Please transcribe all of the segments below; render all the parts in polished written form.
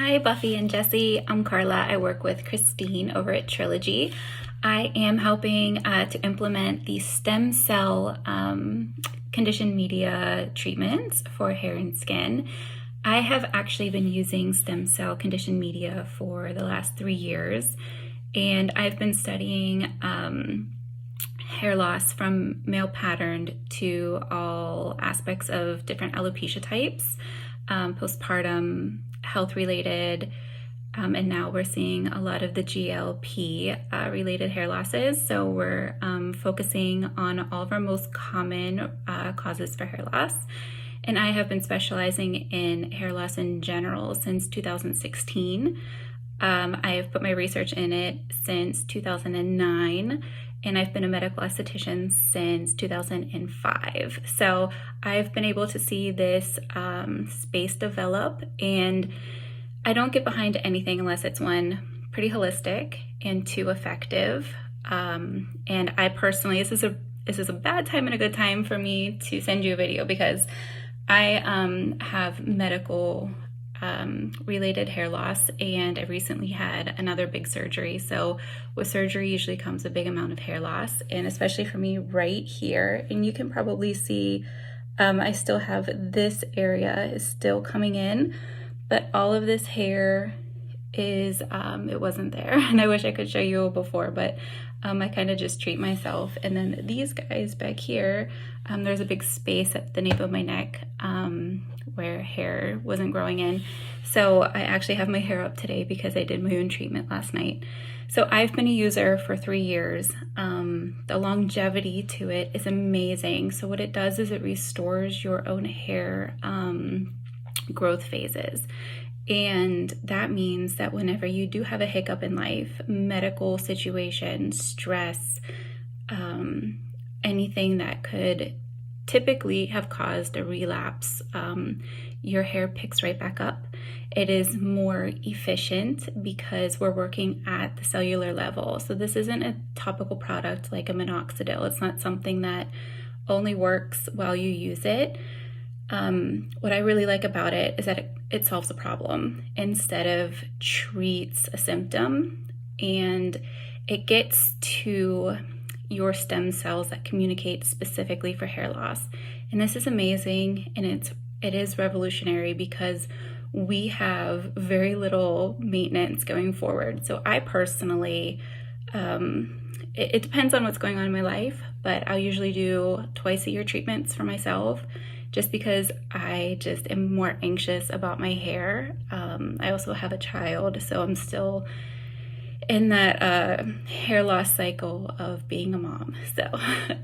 Hi, Buffy and Jessie. I'm Carla. I work with Christine over at Trilogy. I am helping to implement the stem cell conditioned media treatments for hair and skin. I have actually been using stem cell conditioned media for the last 3 years, and I've been studying hair loss from male patterned to all aspects of different alopecia types, postpartum, health related, and now we're seeing a lot of the GLP related hair losses. So we're focusing on all of our most common causes for hair loss. And I have been specializing in hair loss in general since 2016. I have put my research in it since 2009, and I've been a medical esthetician since 2005. So I've been able to see this space develop, and I don't get behind anything unless it's one, pretty holistic, and two, effective. And I personally, this is a bad time and a good time for me to send you a video because I have medical related hair loss, and I recently had another big surgery. So with surgery usually comes a big amount of hair loss, and especially for me right here, and you can probably see I still have this area is still coming in, but all of this hair is it wasn't there, and I wish I could show you before, but I kind of just treat myself. And then these guys back here, there's a big space at the nape of my neck where hair wasn't growing in. So I actually have my hair up today because I did my own treatment last night. So I've been a user for 3 years. The longevity to it is amazing. So what it does is it restores your own hair growth phases. And that means that whenever you do have a hiccup in life, medical situation, stress, anything that could typically have caused a relapse, your hair picks right back up. It is more efficient because we're working at the cellular level. So this isn't a topical product like a minoxidil. It's not something that only works while you use it. What I really like about it is that it solves a problem instead of treats a symptom, and it gets to your stem cells that communicate specifically for hair loss. And this is amazing, and it is revolutionary because we have very little maintenance going forward. So I personally, it depends on what's going on in my life, but I'll usually do twice a year treatments for myself, just because I just am more anxious about my hair. I also have a child, so I'm still in that hair loss cycle of being a mom. So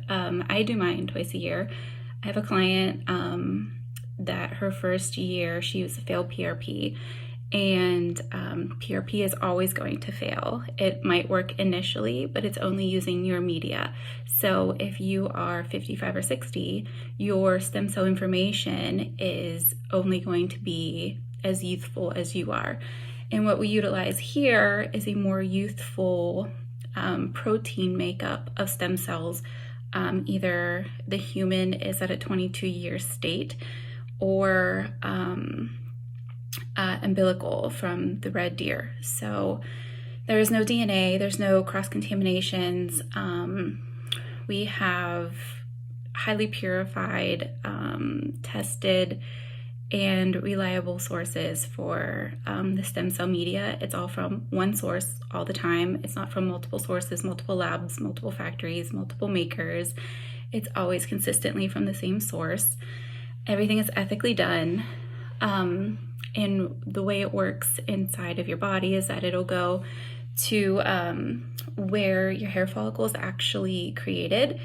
I do mine twice a year. I have a client that her first year, she used a failed PRP, and PRP is always going to fail. It might work initially, but it's only using your media. So if you are 55 or 60, your stem cell information is only going to be as youthful as you are. And what we utilize here is a more youthful protein makeup of stem cells. Either the human is at a 22-year state, or umbilical from the red deer. So there is no DNA, there's no cross-contaminations. We have highly purified, tested, and reliable sources for the stem cell media. It's all from one source all the time. It's not from multiple sources, multiple labs, multiple factories, multiple makers. It's always consistently from the same source. Everything is ethically done. And the way it works inside of your body is that it'll go to where your hair follicle is actually created.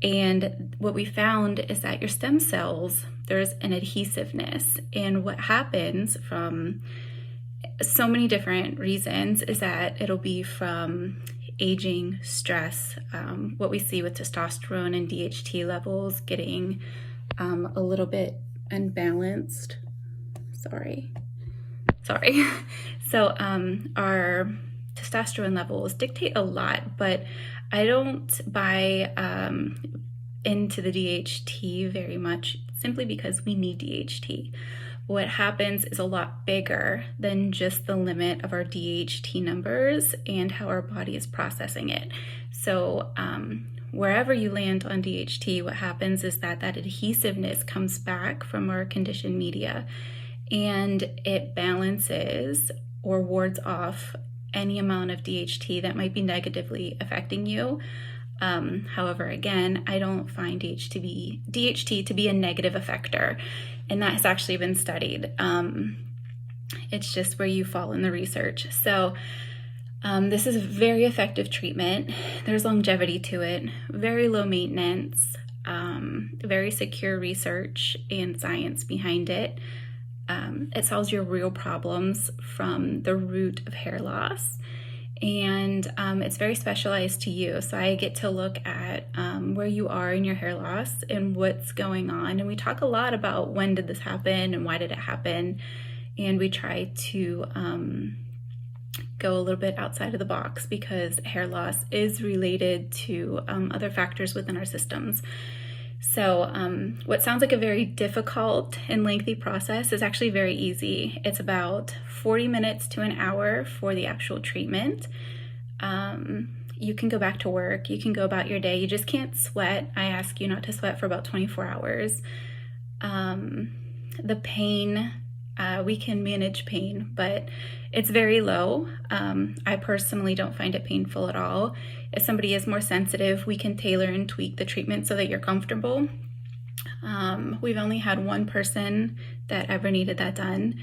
And what we found is that your stem cells, there's an adhesiveness. And what happens from so many different reasons is that it'll be from aging, stress, what we see with testosterone and DHT levels getting a little bit unbalanced. Sorry. So our testosterone levels dictate a lot, but I don't buy into the DHT very much simply because we need DHT. what happens is a lot bigger than just the limit of our DHT numbers and how our body is processing it. So wherever you land on DHT, what happens is that adhesiveness comes back from our conditioned media, and it balances or wards off any amount of DHT that might be negatively affecting you. However, again, I don't find DHT to be a negative effector, and that has actually been studied. It's just where you fall in the research. So this is a very effective treatment. There's longevity to it, very low maintenance, very secure research and science behind it. It solves your real problems from the root of hair loss. And it's very specialized to you. So I get to look at where you are in your hair loss and what's going on. And we talk a lot about when did this happen and why did it happen. And we try to go a little bit outside of the box, because hair loss is related to other factors within our systems. So what sounds like a very difficult and lengthy process is actually very easy. It's about 40 minutes to an hour for the actual treatment. You can go back to work, you can go about your day, you just can't sweat. I ask you not to sweat for about 24 hours. The pain, we can manage pain, but it's very low. I personally don't find it painful at all. If somebody is more sensitive, we can tailor and tweak the treatment so that you're comfortable. We've only had one person that ever needed that done.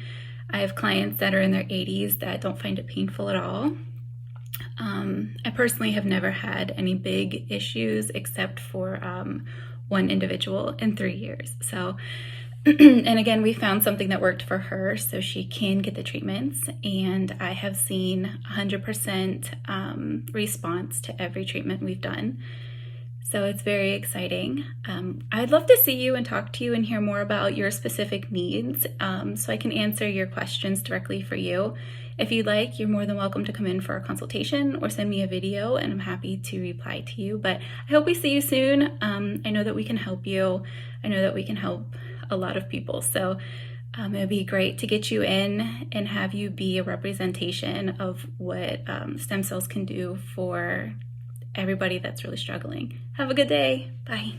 I have clients that are in their 80s that don't find it painful at all. I personally have never had any big issues except for one individual in 3 years. So, and again, we found something that worked for her, so she can get the treatments. And I have seen 100% response to every treatment we've done. So it's very exciting. I'd love to see you and talk to you and hear more about your specific needs, so I can answer your questions directly for you. If you'd like, you're more than welcome to come in for a consultation or send me a video, and I'm happy to reply to you. But I hope we see you soon. I know that we can help you. I know that we can help a lot of people. So it would be great to get you in and have you be a representation of what stem cells can do for everybody that's really struggling. Have a good day. Bye.